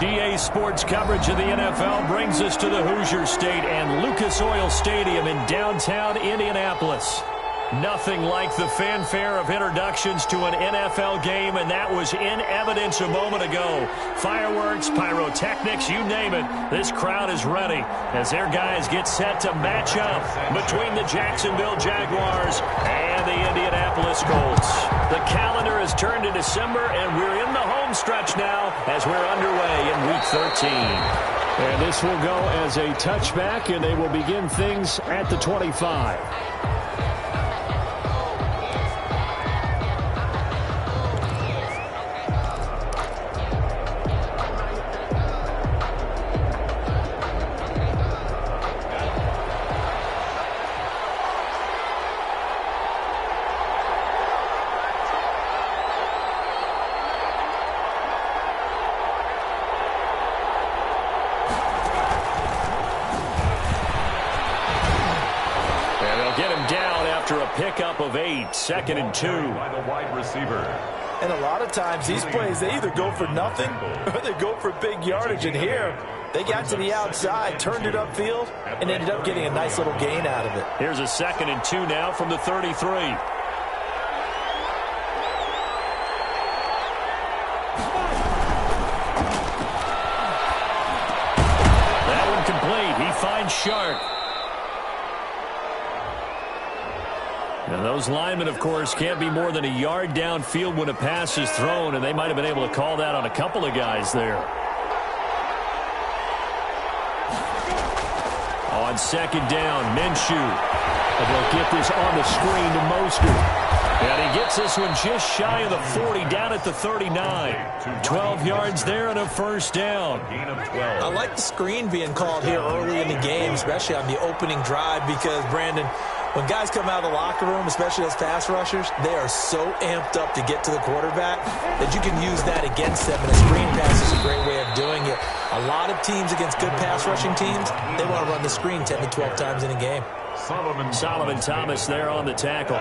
EA Sports coverage of the NFL brings us to the Hoosier State and Lucas Oil Stadium in downtown Indianapolis. Nothing like the fanfare of introductions to an NFL game, and that was in evidence a moment ago. Fireworks, pyrotechnics, you name it. This crowd is ready as their guys get set to match up between the Jacksonville Jaguars and the Indianapolis Colts. The calendar has turned to December, and we're in the home stretch now as we're underway in Week 13. And this will go as a touchback, and they will begin things at the 25. Pickup of 8, 2nd and 2. By the wide receiver. And a lot of times these plays, they either go for nothing or they go for big yardage. And here, they got to the outside, turned it upfield, and ended up getting a nice little gain out of it. Here's a 2nd and 2 now from the 33. That one complete. He finds Shark. And those linemen, of course, can't be more than a yard downfield when a pass is thrown, and they might have been able to call that on a couple of guys there. On 2nd down, Minshew. And they'll get this on the screen to Mostert. And he gets this one just shy of the 40, down at the 39. 12 yards there and a first down. I like the screen being called here early in the game, especially on the opening drive, because, Brandon, when guys come out of the locker room, especially those pass rushers, they are so amped up to get to the quarterback that you can use that against them, and a screen pass is a great way of doing it. A lot of teams against good pass rushing teams, they want to run the screen 10 to 12 times in a game. Solomon Thomas there on the tackle.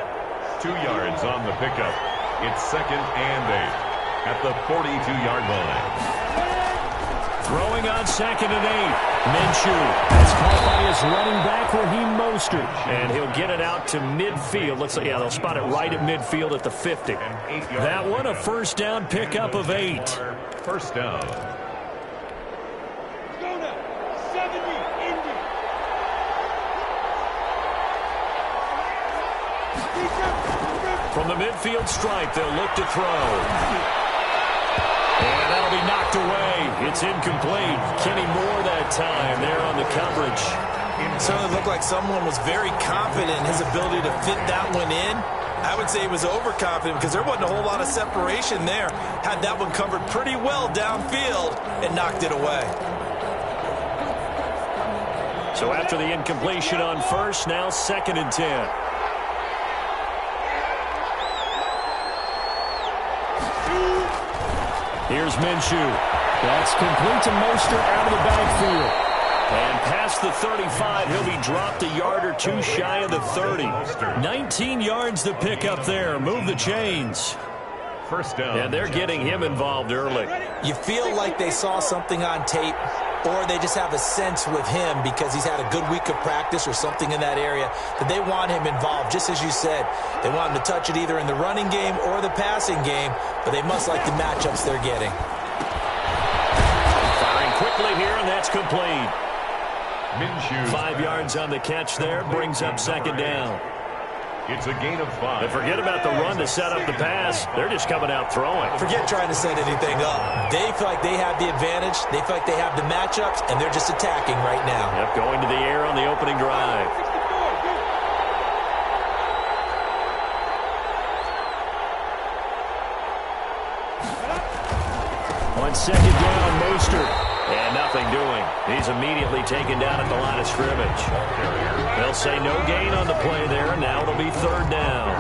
2 yards on the pickup. It's 2nd and 8 at the 42-yard line. Throwing on 2nd and 8. Minshew is caught by his running back, Raheem Mostert. And he'll get it out to midfield. Looks like, yeah, they'll spot it right at midfield at the 50. That one, a first down pickup of 8. First down. From the midfield stripe, they'll look to throw. And that'll be knocked away. It's incomplete. Kenny Moore that time there on the coverage. It certainly looked like someone was very confident in his ability to fit that one in. I would say he was overconfident because there wasn't a whole lot of separation there. Had that one covered pretty well downfield and knocked it away. So after the incompletion on first, now 2nd and 10. Here's Minshew. That's complete to Mostert out of the backfield. And past the 35, he'll be dropped a yard or two shy of the 30. 19 yards to pick up there. Move the chains. First down. And they're getting him involved early. You feel like they saw something on tape, or they just have a sense with him because he's had a good week of practice or something in that area that they want him involved, just as you said. They want him to touch it either in the running game or the passing game, but they must like the matchups they're getting. Firing quickly here, and that's complete. Minshew. 5 yards on the catch there, brings up 2nd down. It's a gain of 5. And forget about the run to set up the pass. They're just coming out throwing. Forget trying to set anything up. They feel like they have the advantage. They feel like they have the matchups, and they're just attacking right now. Yep, going to the air on the opening drive. On 2nd down, Mostert. And nothing doing. He's immediately taken down at the line of scrimmage. They'll say no gain on the play there. Now it'll be 3rd down.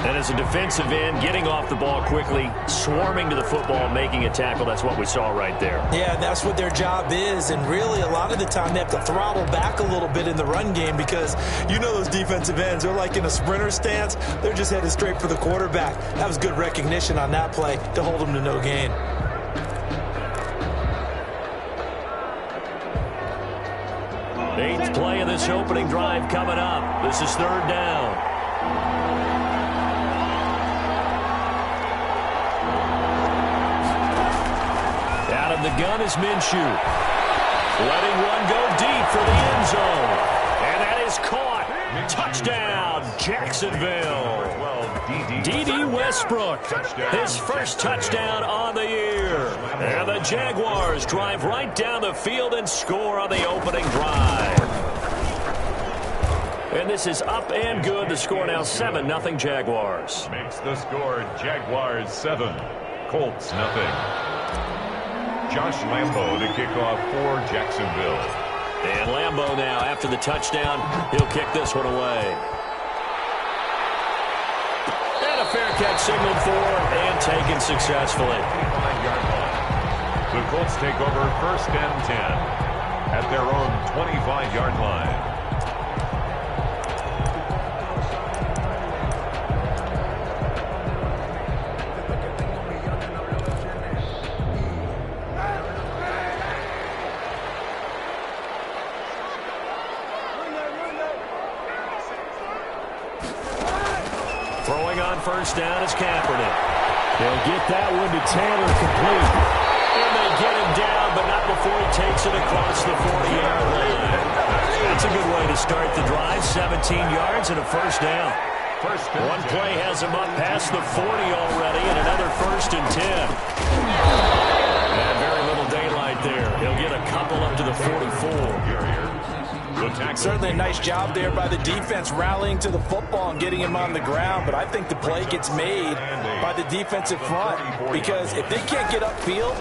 And as a defensive end, getting off the ball quickly, swarming to the football, making a tackle, that's what we saw right there. Yeah, that's what their job is. And really, a lot of the time, they have to throttle back a little bit in the run game because you know those defensive ends, they're like in a sprinter stance. They're just headed straight for the quarterback. That was good recognition on that play to hold them to no gain. Eighth play of this opening drive coming up. This is third down. Out of the gun is Minshew. Letting one go deep for the end zone. And that is caught. Touchdown, Jacksonville. D.D. Westbrook, his first touchdown on the year. And the Jaguars drive right down the field and score on the opening drive. And this is up and good. The score now 7-0 Jaguars. Makes the score Jaguars 7, Colts 0. Josh Lambo to kick off for Jacksonville. And Lambo now, after the touchdown, he'll kick this one away. And a fair catch signaled for and taken successfully. The Colts take over 1st and 10 at their own 25-yard line. Throwing on first down is Kaepernick. They'll get that one to Taylor complete. And they get him down, but not before he takes it across the 40-yard line. That's a good way to start the drive. 17 yards and a first down. One play has him up past the 40 already, and another 1st and 10. And very little daylight there. He'll get a couple up to the 44. Certainly a nice job there by the defense rallying to the football and getting him on the ground, but I think the play gets made by the defensive front because if they can't get upfield,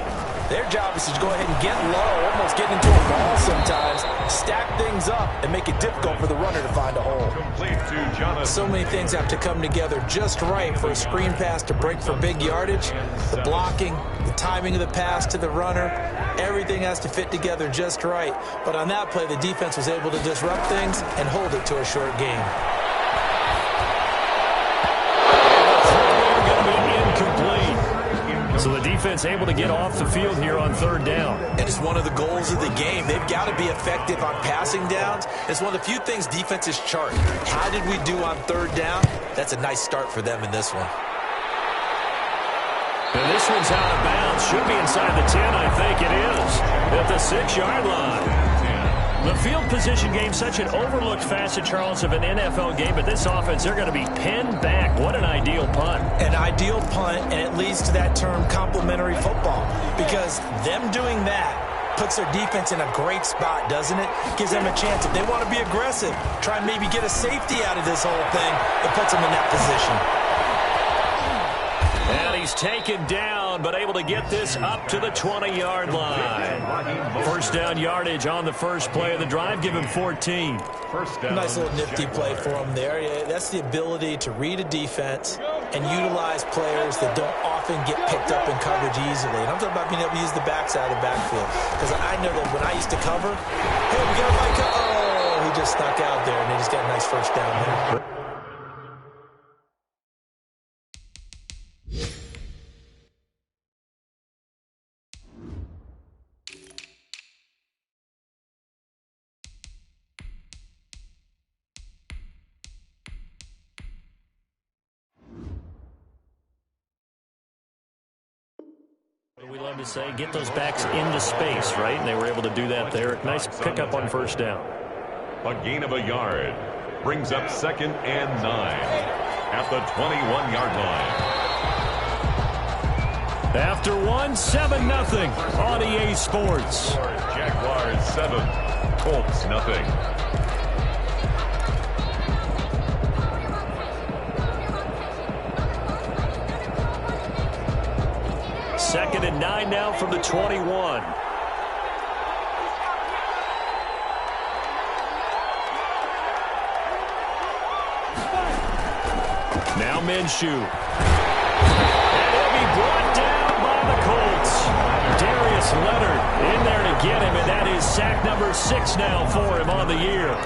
their job is to go ahead and get low, almost get into a ball sometimes, stack things up, and make it difficult for the runner to find a hole. So many things have to come together just right for a screen pass to break for big yardage. The blocking, the timing of the pass to the runner, everything has to fit together just right. But on that play, the defense was able to disrupt things and hold it to a short game. So the defense able to get off the field here on third down. And it's one of the goals of the game. They've got to be effective on passing downs. It's one of the few things defenses chart. How did we do on third down? That's a nice start for them in this one. And this one's out of bounds. Should be inside the 10, I think it is. At the 6-yard line. The field position game, such an overlooked facet, Charles, of an NFL game. But this offense, they're going to be pinned back. What an ideal punt. An ideal punt, and it leads to that term complementary football. Because them doing that puts their defense in a great spot, doesn't it? Gives them a chance. If they want to be aggressive, try and maybe get a safety out of this whole thing, it puts them in that position. And he's taken down, but able to get this up to the 20-yard line. First down yardage on the first play of the drive. Give him 14. Nice little nifty play for him there. That's the ability to read a defense and utilize players that don't often get picked up in coverage easily. And I'm talking about being able to use the backside of the backfield. Because I know that when I used to cover, hey, we got Mike. Oh, he just snuck out there, and he just got a nice first down there. We love to say, get those backs into space, right? And they were able to do that there. Nice pickup on first down. A gain of a yard brings up 2nd and 9 at the 21-yard line. After one, 7-0 on EA Sports. Jaguars 7, Colts 0. 2nd and 9 now from the 21. Now Minshew. And he'll be brought down by the Colts. Darius Leonard in there to get him, and that is sack number 6 now for him on the year.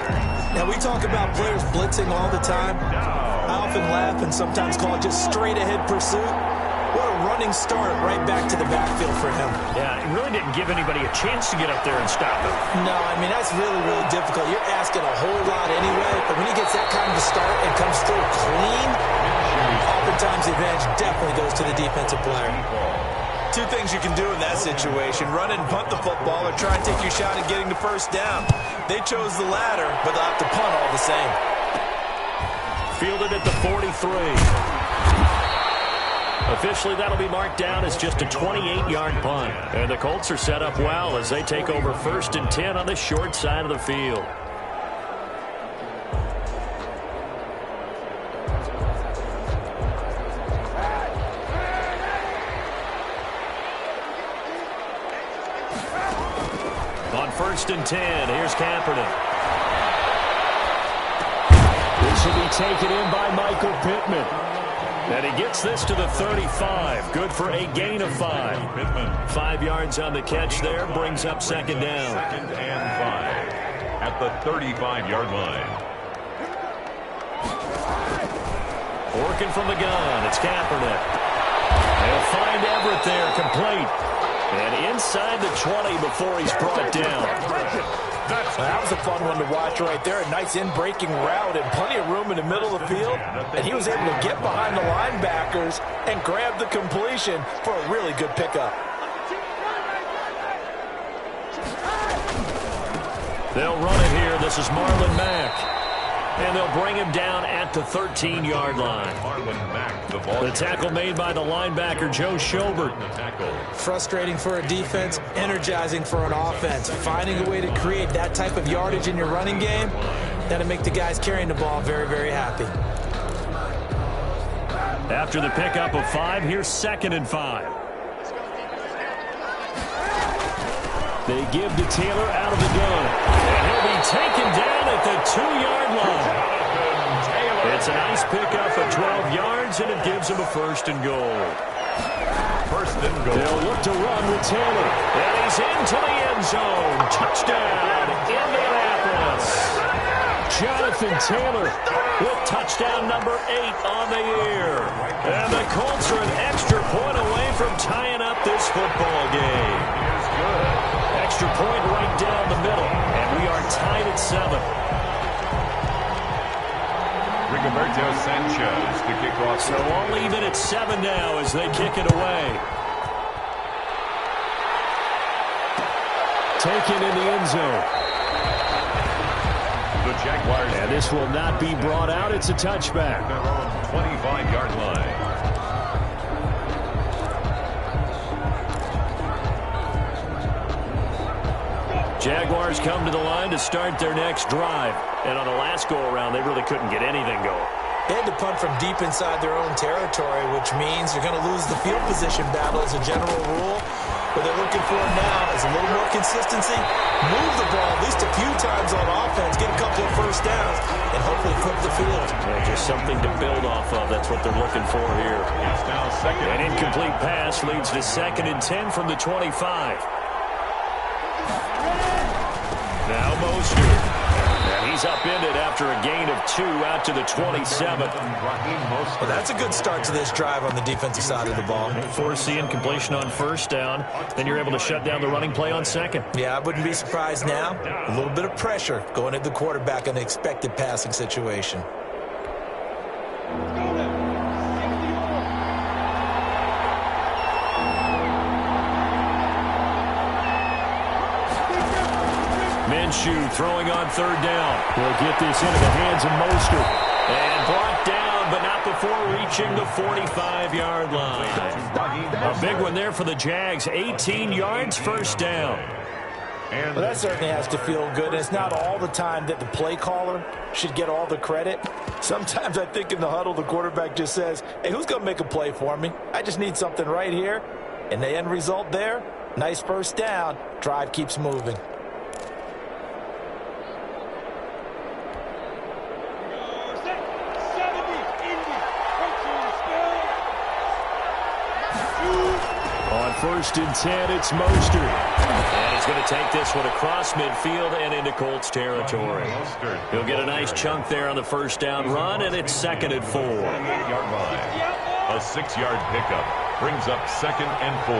Now, we talk about players blitzing all the time. I often laugh and sometimes call it just straight-ahead pursuit. What a running start right back to the backfield for him. Yeah, it really didn't give anybody a chance to get up there and stop him. No, I mean, that's really, really difficult. You're asking a whole lot anyway, but when he gets that kind of a start and comes through clean, oftentimes the advantage definitely goes to the defensive player. Two things you can do in that situation: run and punt the football, or try and take your shot at getting the first down. They chose the latter, but they'll have to punt all the same. Fielded at the 43. Officially, that'll be marked down as just a 28-yard punt. And the Colts are set up well as they take over 1st and 10 on the short side of the field. On 1st and 10, here's Kaepernick. This will be taken in by Michael Pittman. And he gets this to the 35. Good for a gain of 5. Pittman. 5 yards on the catch there. Brings up 2nd down. 2nd and 5 at the 35-yard line. Working from the gun. It's Kaepernick. They'll find Everett there, complete. And inside the 20 before he's brought down. That was a fun one to watch right there. A nice in-breaking route and plenty of room in the middle of the field. And he was able to get behind the linebackers and grab the completion for a really good pickup. They'll run it here. This is Marlon Mack. And they'll bring him down at the 13-yard line. Marlon Mack, the ball. The tackle made by the linebacker, Joe Schobert. Frustrating for a defense, energizing for an offense. Finding a way to create that type of yardage in your running game, that'll make the guys carrying the ball very, very happy. After the pickup of 5, here's 2nd and 5. They give to Taylor out of the gun. And he'll be taken down at the 2-yard line. It's a nice pickup of 12 yards, and it gives him a 1st and goal. 1st and goal. They'll look to run with Taylor. And he's into the end zone. Touchdown, Indianapolis. Jonathan Taylor with touchdown number 8 on the year. And the Colts are an extra point away from tying up this football game. Extra point right down the middle, and we are tied at 7. Rigoberto Sanchez to kick off. So all even at 7 now as they kick it away. taken in the end zone. The Jaguars. And this will not be brought out. It's a touchback. Their own 25-yard line. Jaguars come to the line to start their next drive. And on the last go-around, they really couldn't get anything going. They had to punt from deep inside their own territory, which means they're going to lose the field position battle as a general rule. What they're looking for now is a little more consistency, move the ball at least a few times on offense, get a couple of first downs, and hopefully flip the field. Yeah, just something to build off of. That's what they're looking for here. It's now second. An incomplete pass leads to 2nd and 10 from the 25. Now Mostert. And he's upended after a gain of 2 out to the 27. Well, that's a good start to this drive on the defensive side of the ball. Forcing completion on first down. Then you're able to shut down the running play on second. Yeah, I wouldn't be surprised now. A little bit of pressure going at the quarterback in the expected passing situation. Minshew throwing on third down. We'll get this into the hands of Mostert. And brought down, but not before reaching the 45-yard line. A big one there for the Jags. 18 yards, first down. Well, that certainly has to feel good. And it's not all the time that the play caller should get all the credit. Sometimes I think in the huddle, the quarterback just says, hey, who's going to make a play for me? I just need something right here. And the end result there, nice first down. Drive keeps moving. On 1st and 10, it's Mostert. And he's going to take this one across midfield and into Colts territory. He'll get a nice chunk there on the first down run, and it's 2nd and 4. 28-yard line. A 6-yard pickup. Brings up 2nd and 4.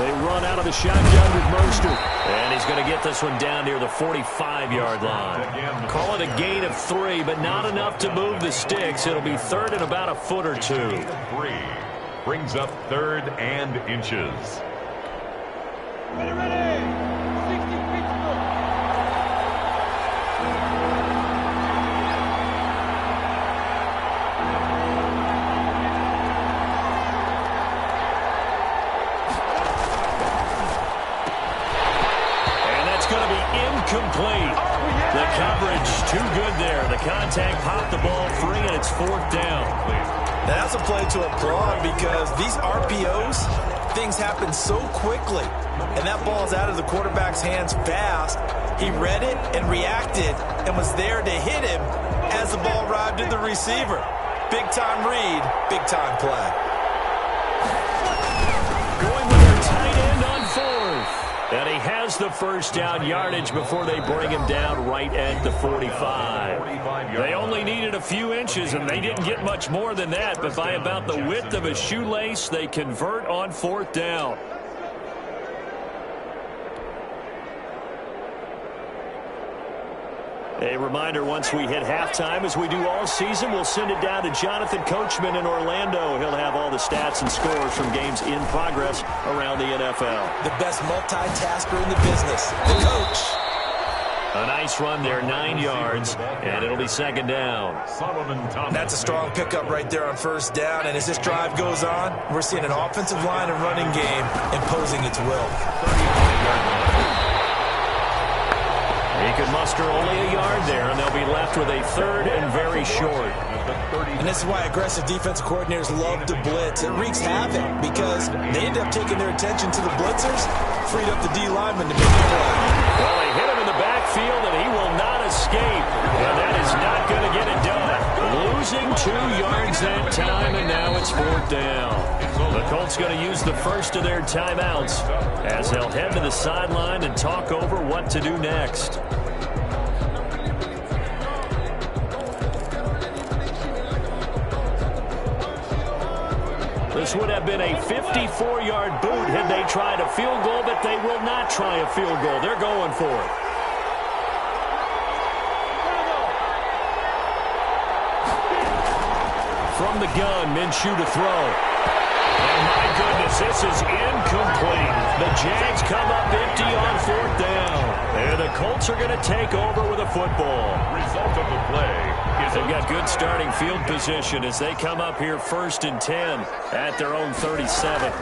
They run out of the shotgun with Mostert. And he's going to get this one down near the 45-yard line. Call it a gain of 3, but not enough to move the sticks. It'll be 3rd and about a foot or 2. 3. Brings up 3rd and inches. Complete. The coverage too good there. The contact popped the ball free, and it's 4th down. Now that's a play to applaud because these RPOs, things happen so quickly. And that ball's out of the quarterback's hands fast. He read it and reacted and was there to hit him as the ball arrived at the receiver. Big-time read, big-time play. Going with their tight end on 4th. And he has the first down yardage before they bring him down right at the 45. They only needed a few inches, and they didn't get much more than that. But by about the width of a shoelace, they convert on 4th down. A reminder, once we hit halftime, as we do all season, we'll send it down to Jonathan Coachman in Orlando. He'll have all the stats and scores from games in progress around the NFL. The best multitasker in the business, the coach. A nice run there, 9 yards, and it'll be 2nd down. That's a strong pickup right there on 1st down, and as this drive goes on, we're seeing an offensive line and running game imposing its will. He could muster only a yard there, and they'll be left with a 3rd and very short. And this is why aggressive defensive coordinators love to blitz. It wreaks havoc because they end up taking their attention to the blitzers, freed up the D lineman to make a play. Well, they hit him in the backfield, and he will not escape. And that is not going to get it done. Losing 2 yards that time, and now it's 4th down. The Colts going to use the first of their timeouts as they'll head to the sideline and talk over what to do next. This would have been a 54-yard boot had they tried a field goal, but they will not try a field goal. They're going for it. From the gun, Minshew to throw. And my goodness, this is incomplete. The Jags come up empty on 4th down. And the Colts are going to take over with a football. Result of the play is they've got good starting field position as they come up here 1st and 10 at their own 37.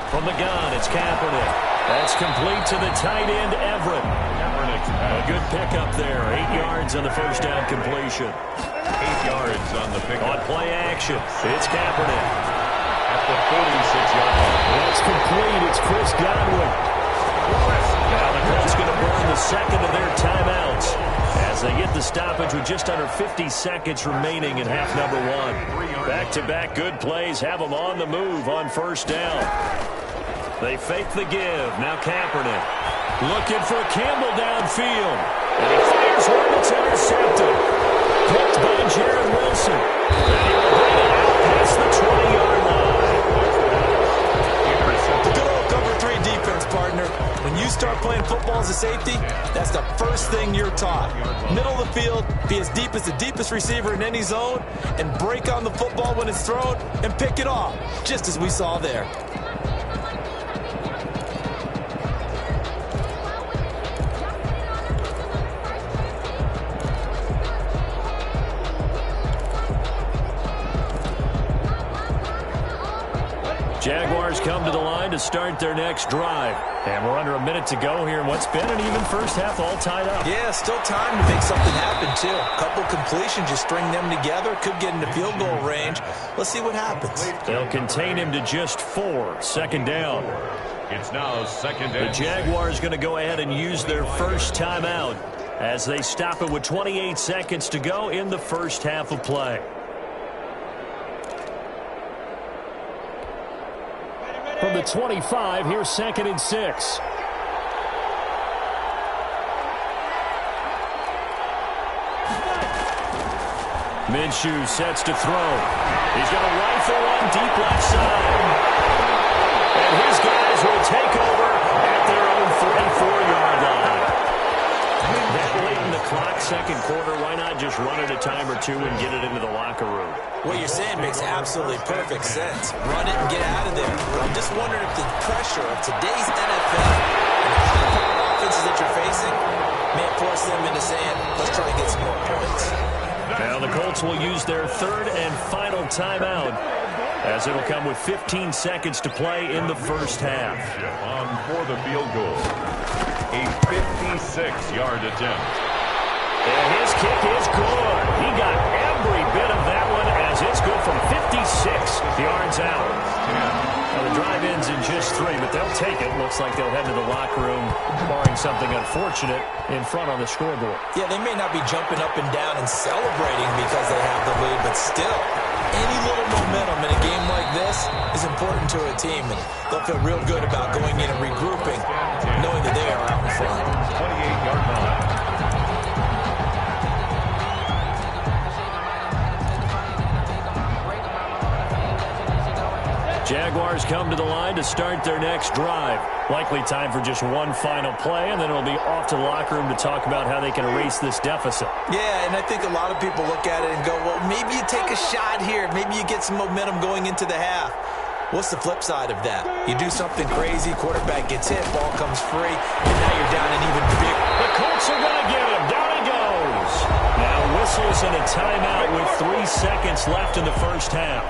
From the gun, it's Kaepernick. That's complete to the tight end, Everett. A good pickup there. 8 yards on the first down completion. 8 yards on the pickup. On play action, it's Kaepernick. At the 46-yard line. That's complete. It's Chris Godwin. Now the Colts going to burn the second of their timeouts as they get the stoppage with just under 50 seconds remaining in half number 1. Back-to-back good plays have them on the move on 1st down. They fake the give. Now Kaepernick looking for Campbell downfield. And he fires one that's intercepted. Picked by Jared Wilson. And he will bring it out past the 20-yard line. Good old cover 3 defense, partner. When you start playing football as a safety, that's the first thing you're taught. Middle of the field, be as deep as the deepest receiver in any zone, and break on the football when it's thrown and pick it off, just as we saw there. Jaguars come to the line to start their next drive. And we're under a minute to go here in what's been an even first half, all tied up. Yeah, still time to make something happen, too. A couple completions, just string them together. Could get into field goal range. Let's see what happens. They'll contain him to just 4. 2nd down. It's now 2nd The and Jaguars going to go ahead and use their first timeout as they stop it with 28 seconds to go in the first half of play. From the 25, here's 2nd and 6. Minshew sets to throw. He's going to rifle one deep run it a time or two and get it into the locker room. What you're saying makes absolutely perfect sense. Run it and get out of there. But I'm just wondering if the pressure of today's NFL and the high-powered offenses that you're facing may force them into saying, let's try to get some more points. Now the Colts will use their third and final timeout, as it'll come with 15 seconds to play in the first half. On for the field goal. A 56-yard attempt. And his kick is good. He got every bit of that one as it's good from 56 yards out. Now the drive ends in just 3, but they'll take it. Looks like they'll head to the locker room, barring something unfortunate in front on the scoreboard. Yeah, they may not be jumping up and down and celebrating because they have the lead, but still, any little momentum in a game like this is important to a team, and they'll feel real good about going in and regrouping, knowing that they are out in front. 28-yard line. Jaguars come to the line to start their next drive. Likely time for just one final play, and then it'll be off to the locker room to talk about how they can erase this deficit. Yeah, and I think a lot of people look at it and go, well, maybe you take a shot here. Maybe you get some momentum going into the half. What's the flip side of that? You do something crazy, quarterback gets hit, ball comes free, and now you're down an even bigger. The Colts are going to get him. Down he goes. Now whistles and a timeout with 3 seconds left in the first half.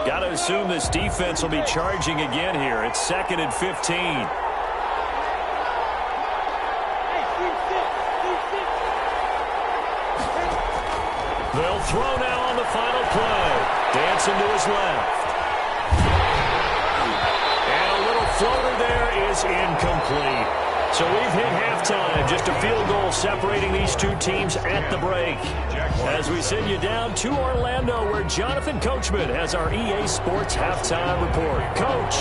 Got to assume this defense will be charging again here. It's 2nd and 15. They'll throw now on the final play. Dancing to his left. And a little floater there is incomplete. So we've hit halftime. Just a field goal separating these two teams at the break. As we send you down to Orlando, where Jonathan Coachman has our EA Sports halftime report. Coach.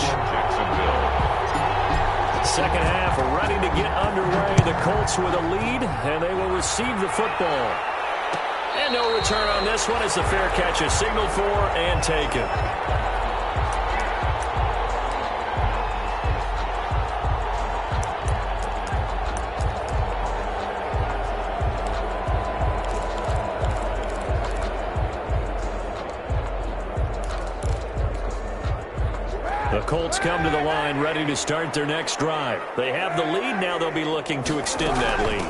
Second half ready to get underway. The Colts with a lead, and they will receive the football. And no return on this one as the fair catch is signaled for and taken. The Colts come to the line ready to start their next drive. They have the lead. Now they'll be looking to extend that lead.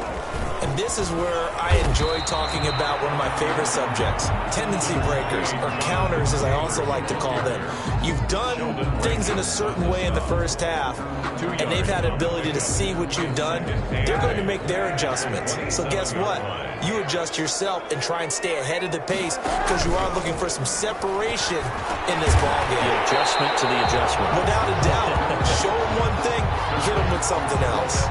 And this is where I enjoy talking about one of my favorite subjects, tendency breakers, or counters as I also like to call them. You've done things in a certain way in the first half, and they've had an ability to see what you've done. They're going to make their adjustments. So guess what? You adjust yourself and try and stay ahead of the pace because you are looking for some separation in this ballgame. The adjustment to the adjustment. Without a doubt. Show them one thing, hit them with something else.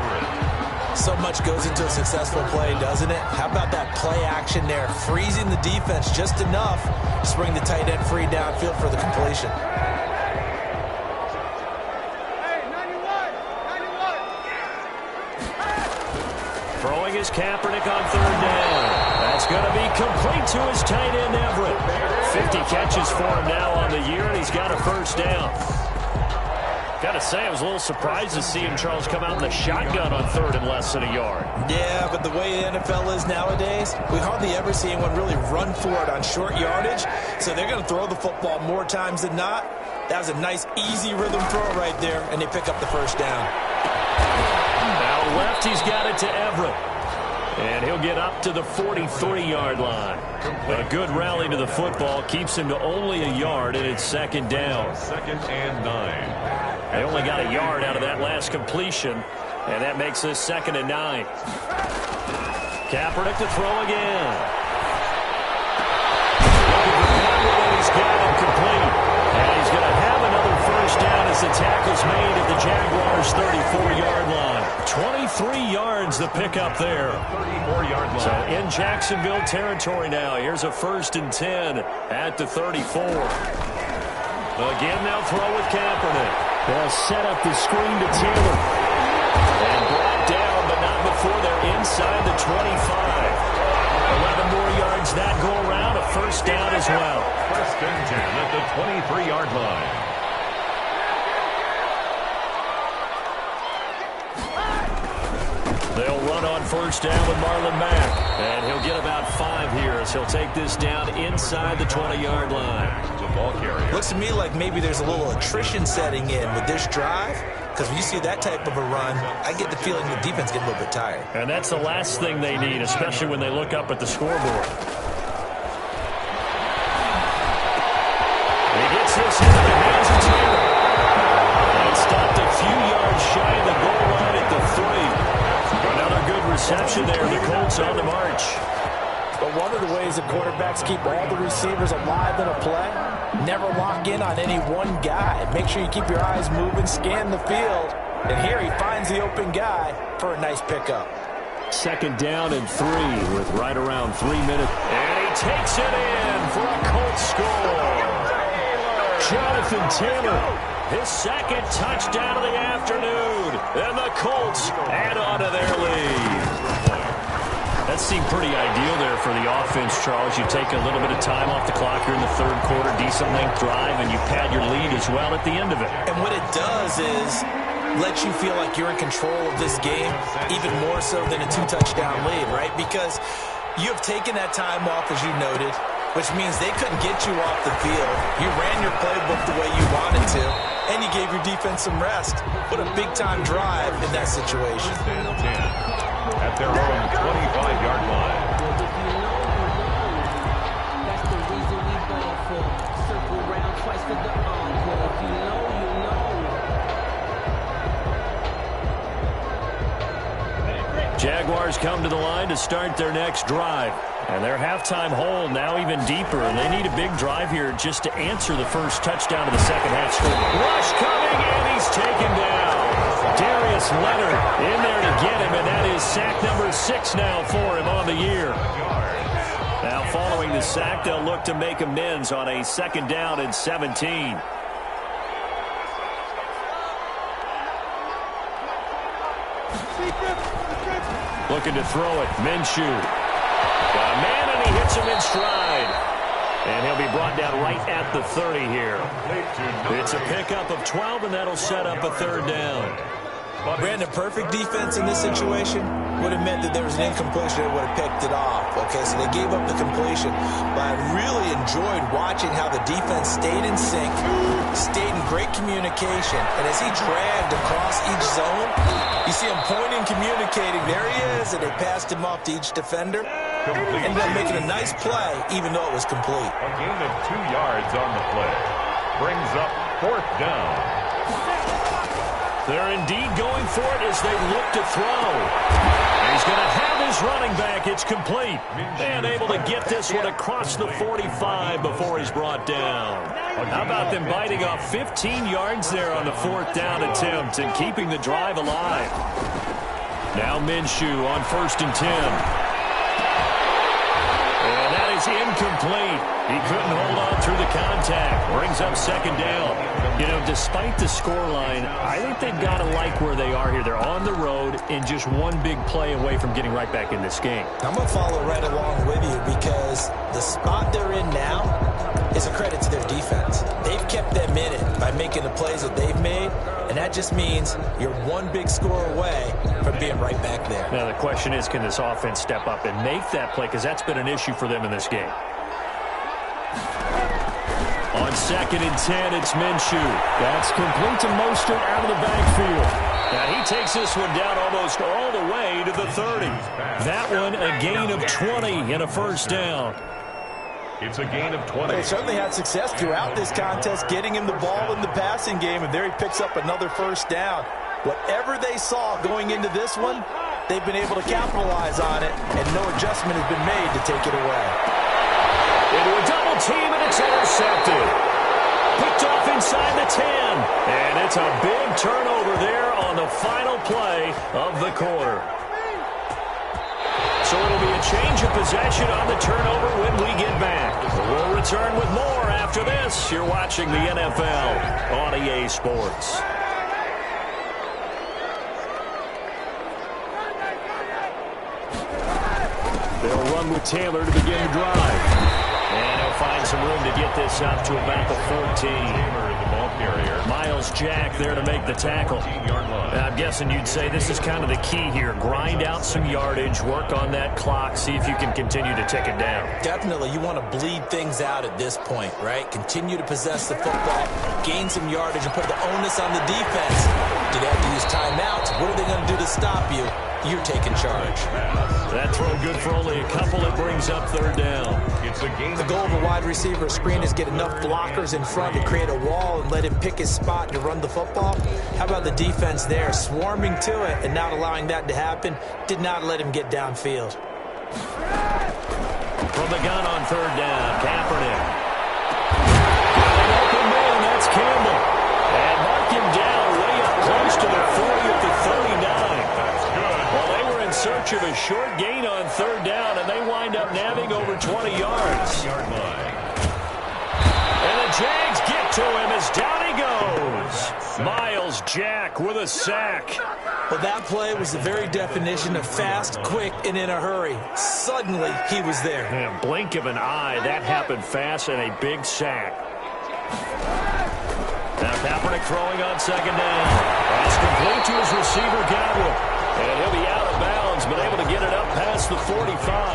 So much goes into a successful play, doesn't it? How about that play action there, freezing the defense just enough to bring the tight end free downfield for the completion. Throwing his Kaepernick on 3rd down. That's going to be complete to his tight end, Everett. 50 catches for him now on the year, and he's got a first down. Got to say, I was a little surprised to see him, Charles, come out in the shotgun on 3rd and less than a yard. Yeah, but the way the NFL is nowadays, we hardly ever see anyone really run for it on short yardage. So they're going to throw the football more times than not. That was a nice, easy rhythm throw right there, and they pick up the first down. Now left, he's got it to Everett. And he'll get up to the 43-yard line. A good rally to the football keeps him to only a yard, and it's 2nd down. 2nd and 9. They only got a yard out of that last completion, and that makes this 2nd and 9. Kaepernick to throw again. Looking for Kaepernick, and he's got him complete. And he's going to have another first down as the tackle's made at the Jaguars' 34-yard line. 23 yards the pickup there. 34-yard line. So in Jacksonville territory now. Here's a 1st and 10 at the 34. Again, they'll throw with Kaepernick. They'll set up the screen to Taylor. And brought down, but not before they're inside the 25. 11 more yards that go around. A first down as well. 1st and 10 at the 23-yard line. first down with Marlon Mack. And he'll get about 5 here as he'll take this down inside the 20-yard line. Looks to me like maybe there's a little attrition setting in with this drive, because when you see that type of a run, I get the feeling the defense gets a little bit tired. And that's the last thing they need, especially when they look up at the scoreboard. He gets this into the hands of Taylor. And stopped a few yards shy of the goal line at the 3. Another good reception there. The Colts on the march. But one of the ways that quarterbacks keep all the receivers alive in a play, never lock in on any one guy. Make sure you keep your eyes moving, scan the field. And here he finds the open guy for a nice pickup. Second down and 3 with right around 3 minutes. And he takes it in for a Colts score. Jonathan Taylor, his second touchdown of the afternoon. And the Colts add on to their lead. That seemed pretty ideal there for the offense, Charles. You take a little bit of time off the clock here in the third quarter, decent length drive, and you pad your lead as well at the end of it. And what it does is let you feel like you're in control of this game, even more so than a 2-touchdown lead, right? Because you have taken that time off, as you noted, which means they couldn't get you off the field. You ran your playbook the way you wanted to, and you gave your defense some rest. What a big-time drive in that situation. At their own 25-yard line. That's the reason we ball for. Circle round twice for the encore. If you know, you know. Jaguars come to the line to start their next drive. And their halftime hole now even deeper. And they need a big drive here just to answer the first touchdown of the second half score. Rush coming, and he's taken down. Darius Leonard in there to get him, and that is sack number 6 now for him on the year. Now following the sack, they'll look to make amends on a second down and 17. Looking to throw it, Minshew. Got a man, and he hits him in stride. And he'll be brought down right at the 30 here. It's a pickup of 12, and that'll set up a third down. Brandon, perfect defense in this situation would have meant that there was an incompletion that would have picked it off. Okay, so they gave up the completion. But I really enjoyed watching how the defense stayed in sync, stayed in great communication. And as he dragged across each zone, you see him pointing, communicating. There he is, and they passed him off to each defender. Ended up making a nice play, even though it was complete. A gain of 2 yards on the play. Brings up 4th down. They're indeed going for it as they look to throw. And he's going to have his running back. It's complete. And able to get this one across the 45 before he's brought down. How about them biting off 15 yards there on the 4th down attempt and keeping the drive alive? Now Minshew on 1st and 10. And that is incomplete. He couldn't hold on through the contact. Brings up second down. You know, despite the scoreline, I think they've got to like where they are here. They're on the road and just one big play away from getting right back in this game. I'm going to follow right along with you because the spot they're in now is a credit to their defense. They've kept them in it by making the plays that they've made, and that just means you're one big score away from being right back there. Now, the question is, can this offense step up and make that play? Because that's been an issue for them in this game. On 2nd and 10, it's Minshew. That's complete to Mostert out of the backfield. Now he takes this one down almost all the way to the 30. That one a gain of 20 and a first down. It's a gain of 20. They certainly had success throughout this contest, getting him the ball in the passing game, and there he picks up another first down. Whatever they saw going into this one, they've been able to capitalize on it, and no adjustment has been made to take it away. Into a double team, and it's intercepted. Picked off inside the 10. And it's a big turnover there on the final play of the quarter. So it'll be a change of possession on the turnover when we get back. We'll return with more after this. You're watching the NFL on EA Sports. They'll run with Taylor to begin the drive. And he'll find some room to get this up to about the 14. Miles Jack there to make the tackle. I'm guessing you'd say this is kind of the key here. Grind out some yardage, work on that clock, see if you can continue to tick it down. Definitely. You want to bleed things out at this point, right? Continue to possess the football, gain some yardage, and put the onus on the defense. Do they have to use timeouts? What are they going to do to stop you? You're taking charge. That throw good for only a couple. It brings up third down. The goal of a wide receiver screen is get enough blockers in front to create a wall and let him pick his spot to run the football. How about the defense there, swarming to it and not allowing that to happen? Did not let him get downfield. From the gun on third down, Kaepernick. Open man, that's Campbell. And mark him down way up close to the 40 at the 39. That's good. Well, they were in search of a short gain on third down, and they wind up nabbing over 20 yards. And the Jags get to him as down he goes. Miles Jack with a sack. Well, that play was the very definition of fast, quick, and in a hurry. Suddenly, he was there. Man, blink of an eye, that happened fast and a big sack. Now Kaepernick throwing on second down. Pass complete to his receiver, Godwin. And he'll be out of bounds, but able to get it up past the 45.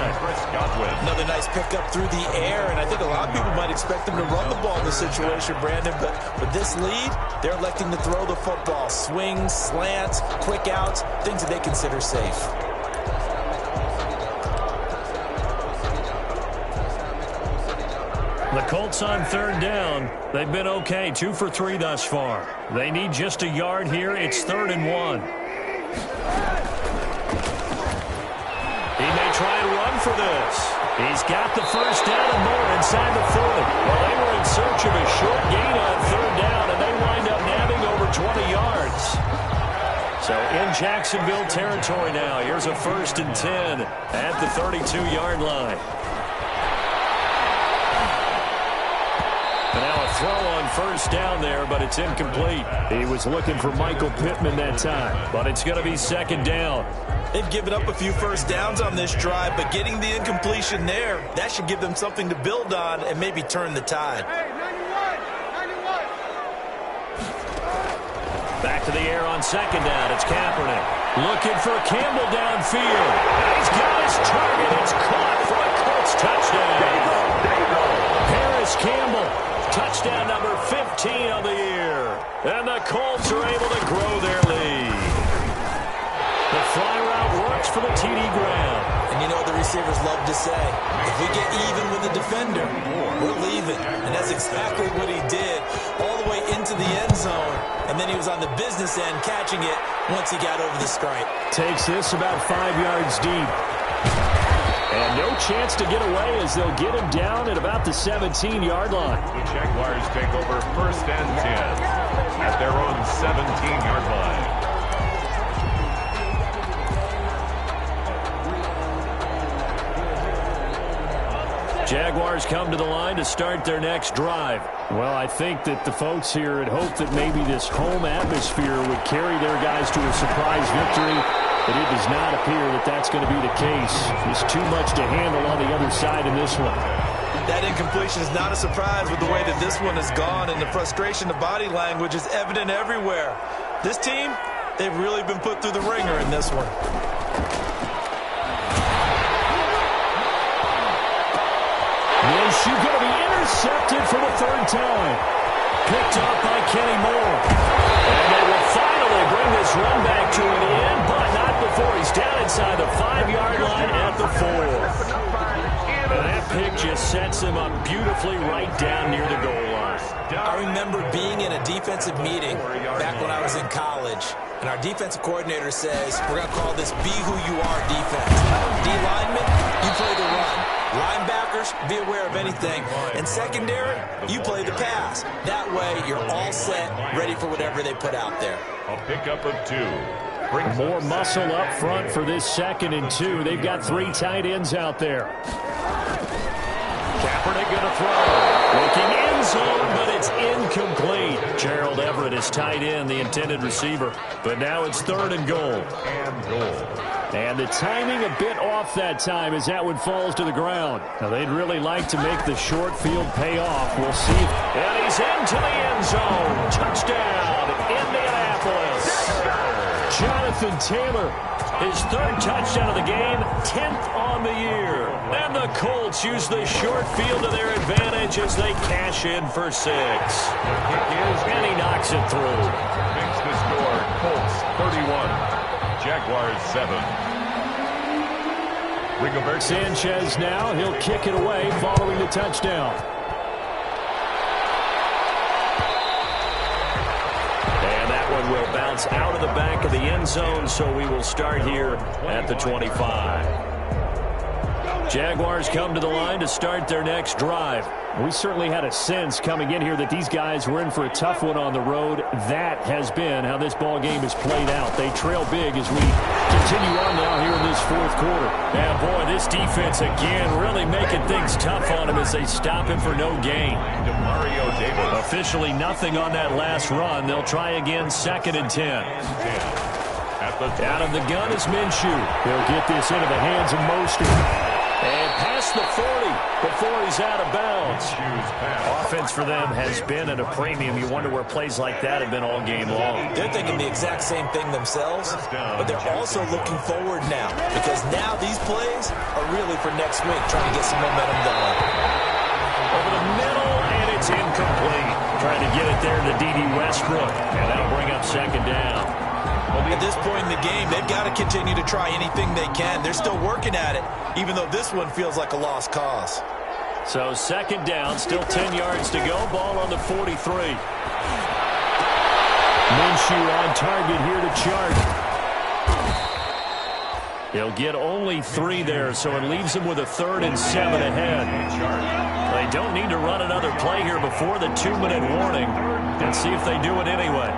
Another nice pickup through the air, and I think a lot of people might expect them to run the ball in this situation, Brandon, but with this lead, they're electing to throw the football. Swings, slants, quick outs, things that they consider safe. The Colts on third down. They've been okay, 2 for 3 thus far. They need just a yard here. It's 3rd and 1. He may try and run for this. He's got the first down and more inside the 40. Well, they were in search of a short gain on third down, and they wind up nabbing over 20 yards. So in Jacksonville territory now. Here's a 1st and 10 at the 32-yard line. And now a throw on first down there, but it's incomplete. He was looking for Michael Pittman that time, but it's going to be 2nd down. They've given up a few first downs on this drive, but getting the incompletion there, that should give them something to build on and maybe turn the tide. Back to the air on 2nd down. It's Kaepernick. Looking for Campbell downfield. He's got his target. It's caught for a Colts touchdown. Paris Campbell. Touchdown number 15 of the year. And the Colts are able to grow their lead. The fly route works for the TD ground. And you know what the receivers love to say? If we get even with the defender, we're leaving. And that's exactly what he did all the way into the end zone. And then he was on the business end catching it once he got over the stripe. Takes this about 5 yards deep. And no chance to get away as they'll get him down at about the 17-yard line. The Jaguars take over 1st and 10 at their own 17-yard line. Jaguars come to the line to start their next drive. Well, I think that the folks here had hoped that maybe this home atmosphere would carry their guys to a surprise victory, but it does not appear that that's going to be the case. There's too much to handle on the other side in this one. That incompletion is not a surprise with the way that this one has gone, and the frustration, the body language is evident everywhere. This team, they've really been put through the ringer in this one. Minshew going to be intercepted for the 3rd time. Picked up by Kenny Moore. And they will finally bring this run back to an end, but not before he's down inside the 5-yard line at the 4. And that pick just sets him up beautifully right down near the goal line. I remember being in a defensive meeting back when I was in college, and our defensive coordinator says, we're going to call this Be Who You Are defense. D-lineman, you play the run. Linebackers, be aware of anything. And secondary, you play the pass. That way, you're all set, ready for whatever they put out there. A pickup of 2. More muscle up front for this 2nd and 2. They've got 3 tight ends out there. Kaepernick going to throw. Looking end zone, but it's incomplete. Gerald Everett his tight end, the intended receiver. But now it's 3rd and goal. And the timing a bit off that time as that one falls to the ground. Now, they'd really like to make the short field pay off. We'll see. And he's into the end zone. Touchdown, Indianapolis. Jonathan Taylor, his 3rd touchdown of the game, 10th on the year. And the Colts use the short field to their advantage as they cash in for 6. And he knocks it through. Makes the score Colts 31, Jaguars 7. Rigobert Sanchez now, he'll kick it away following the touchdown. And that one will bounce out of the back of the end zone, so we will start here at the 25. Jaguars come to the line to start their next drive. We certainly had a sense coming in here that these guys were in for a tough one on the road. That has been how this ball game has played out. They trail big as we continue on now here in this 4th quarter. Yeah, boy, this defense again really making things tough on them as they stop him for no gain. Officially nothing on that last run. They'll try again 2nd and 10. Out of the gun is Minshew. They'll get this into the hands of Mostert. And past the 40 before he's out of bounds. Offense for them has been at a premium. You wonder where plays like that have been all game long. They're thinking the exact same thing themselves, but they're also looking forward now because now these plays are really for next week, trying to get some momentum going. Over the middle, and it's incomplete. Trying to get it there to D.D. Westbrook, and that'll bring up 2nd down. At this point in the game, they've got to continue to try anything they can. They're still working at it, even though this one feels like a lost cause. So 2nd down, still 10 yards to go. Ball on the 43. Minshew on target here to Chark. He'll get only 3 there, so it leaves him with a 3rd and 7 ahead. They don't need to run another play here before the 2-minute warning and see if they do it anyway.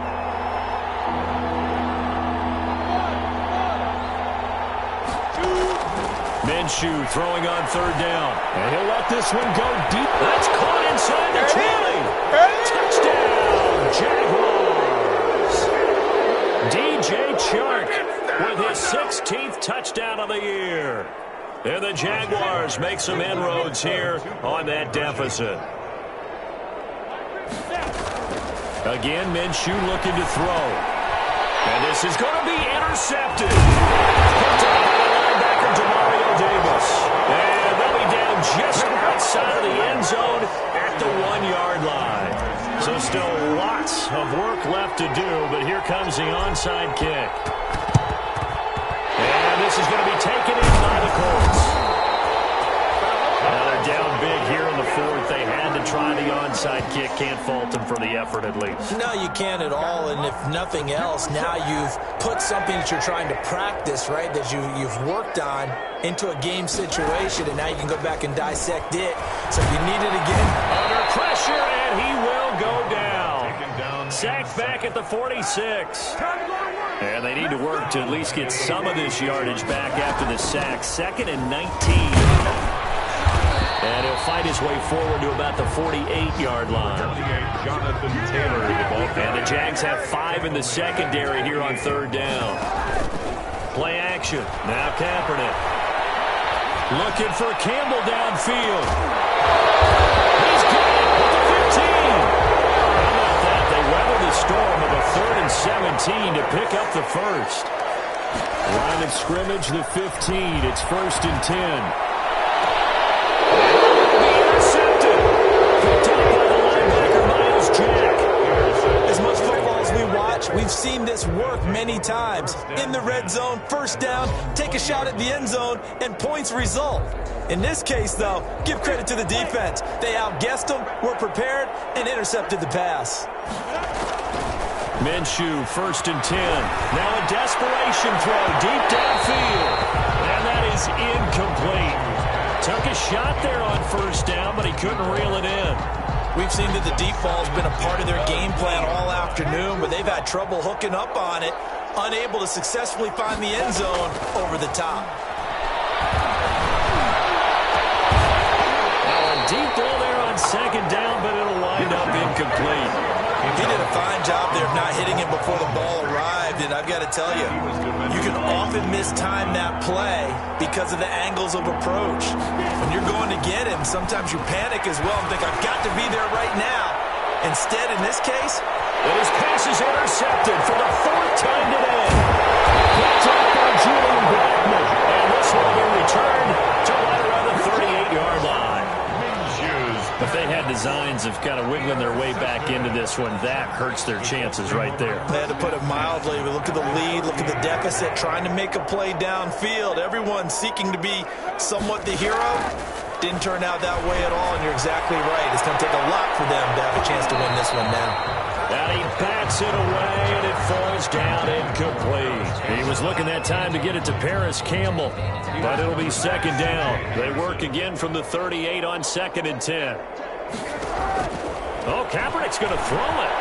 Minshew throwing on 3rd down. And he'll let this one go deep. That's caught inside the 20. Touchdown, Jaguars. DJ Chark with his 16th touchdown of the year. And the Jaguars make some inroads here on that deficit. Again, Minshew looking to throw. And this is going to be intercepted. Picked up by the linebacker, Davis. And they'll be down just outside of the end zone at the 1-yard line. So still lots of work left to do, but here comes the onside kick. And this is going to be taken in by the Colts. Now they're down big here in the 4th. They had to try the onside kick. Can't fault them for the effort at least. No, you can't at all. And if nothing else, now you've put something that you're trying to practice, right, that you've worked on into a game situation, and now you can go back and dissect it. So if you need it again. Under pressure, and he will go down. Sacked back at the 46. And they need to work to at least get some of this yardage back after the sack. 2nd and 19. And he'll fight his way forward to about the 48-yard line. Jonathan Taylor. And the Jags have 5 in the secondary here on 3rd down. Play action. Now Kaepernick. Looking for Campbell downfield. He's got it at the 15. How about that? They weather the storm of a 3rd and 17 to pick up the first. Line of scrimmage, the 15. It's 1st and 10. As much football as we watch, we've seen this work many times. In the red zone, 1st down, take a shot at the end zone, and points result. In this case, though, give credit to the defense. They outguessed them, were prepared, and intercepted the pass. Minshew, 1st and 10. Now a desperation throw deep downfield. And that is incomplete. Took a shot there on 1st down, but he couldn't reel it in. We've seen that the deep ball's been a part of their game plan all afternoon, but they've had trouble hooking up on it, unable to successfully find the end zone over the top. Now a deep ball there on 2nd down, but it'll wind up incomplete. He did a fine job there of not hitting him before the ball arrived, and I've got to tell you, you can often mistime that play because of the angles of approach. When you're going to get him, sometimes you panic as well and think, I've got to be there right now. Instead, in this case, his pass is intercepted for the fourth time today. Picked up by Julian Blackman, and this will be returned to right around the 38-yard line. If they had designs of kind of wiggling their way back into this one, that hurts their chances right there. They had to put it mildly. But look at the lead, look at the deficit, trying to make a play downfield. Everyone seeking to be somewhat the hero. Didn't turn out that way at all, and you're exactly right. It's going to take a lot for them to have a chance to win this one now. And he bats it away, and it falls down incomplete. He was looking that time to get it to Paris Campbell, but it'll be second down. They work again from the 38 on 2nd and 10. Oh, Kaepernick's going to throw it.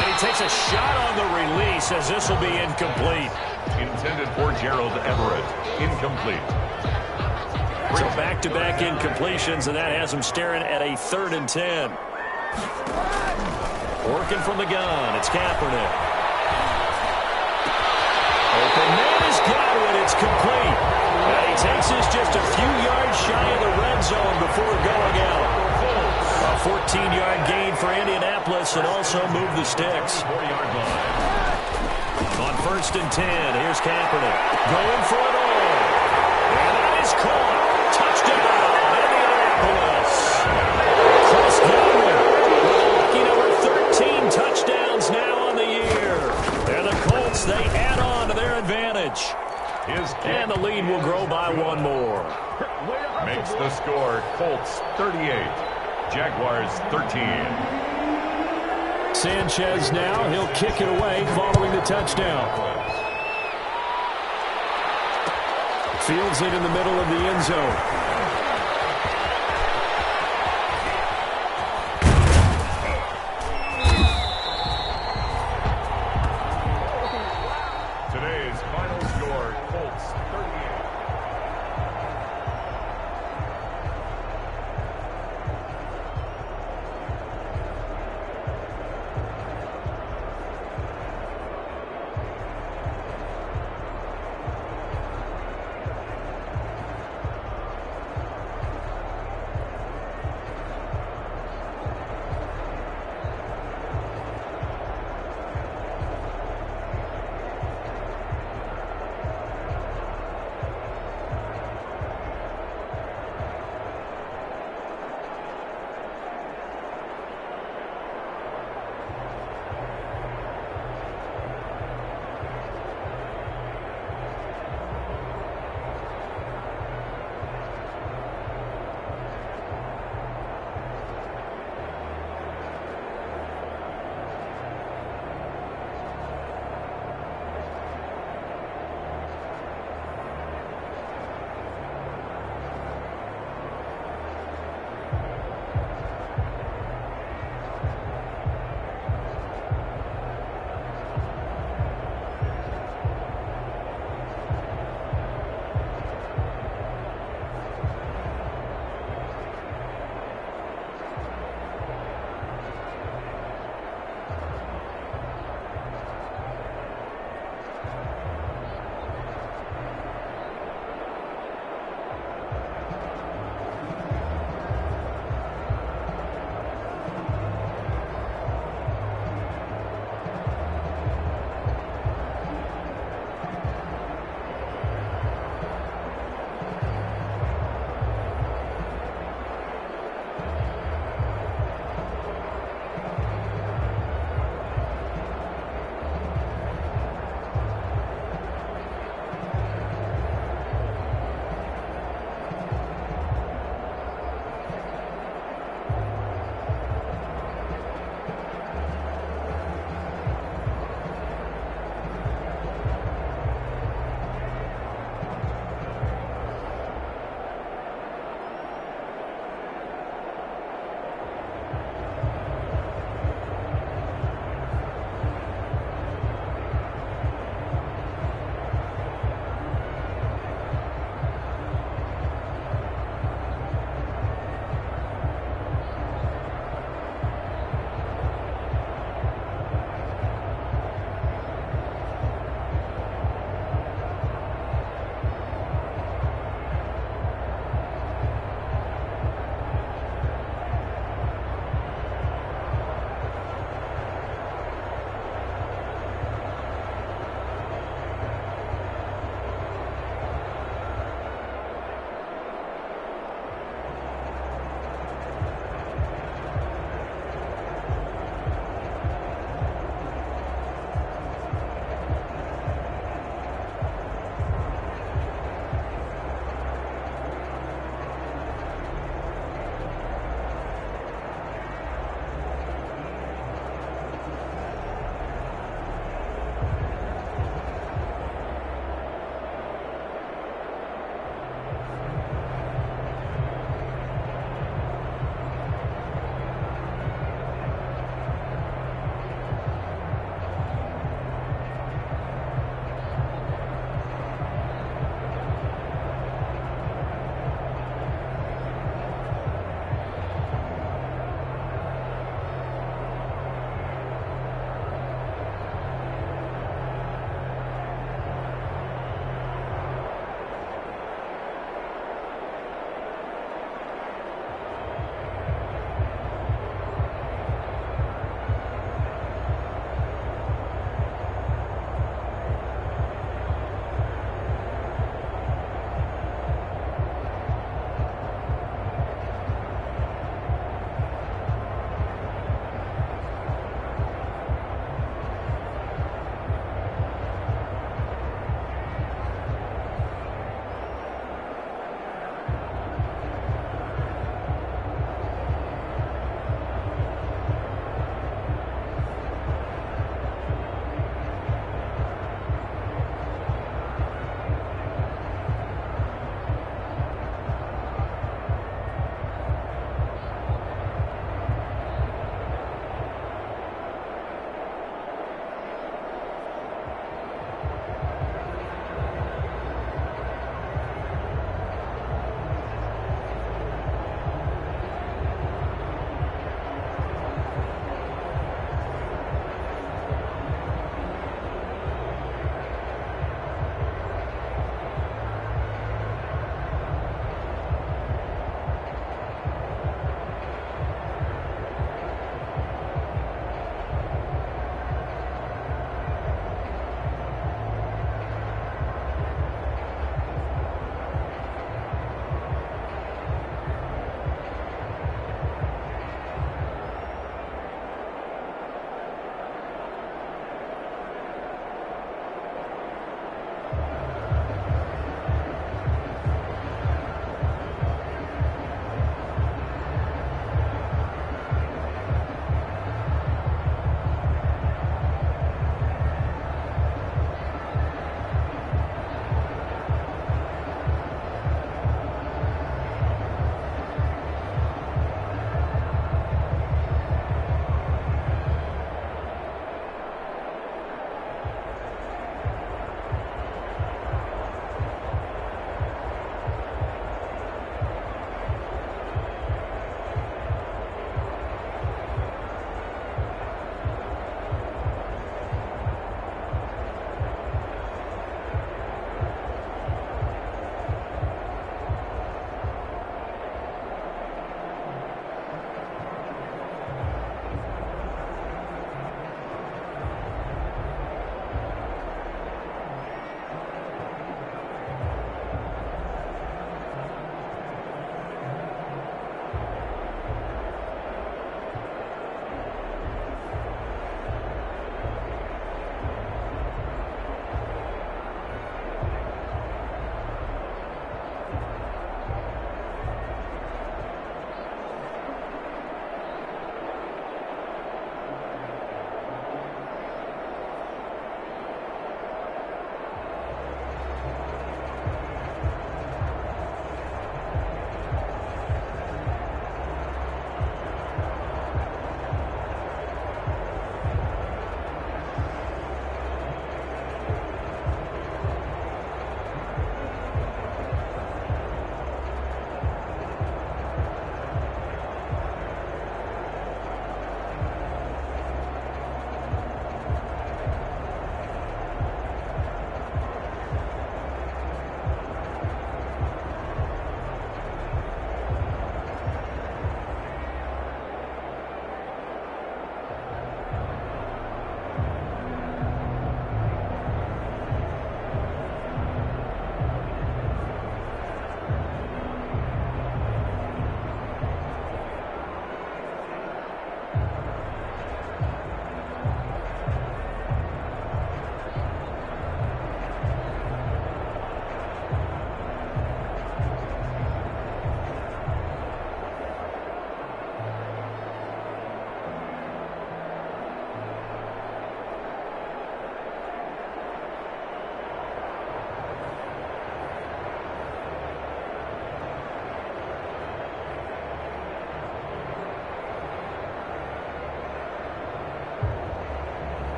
And he takes a shot on the release as this will be incomplete. Intended for Gerald Everett. Incomplete. So back-to-back incompletions, and that has him staring at a 3rd and 10. Working from the gun, it's Kaepernick. Open man is Godwin, it's complete. And he takes this just a few yards shy of the red zone before going out. A 14-yard gain for Indianapolis, and also move the sticks. On 1st and 10, here's Kaepernick. Going for it all. And that is caught. Touchdown, Indianapolis. Chris Godwin with a lucky number 13 touchdowns now on the year. And the Colts, they add on to their advantage. And the lead will grow by one more. Makes the score Colts 38, Jaguars 13. Sanchez now, he'll kick it away following the touchdown. Fields it in the middle of the end zone.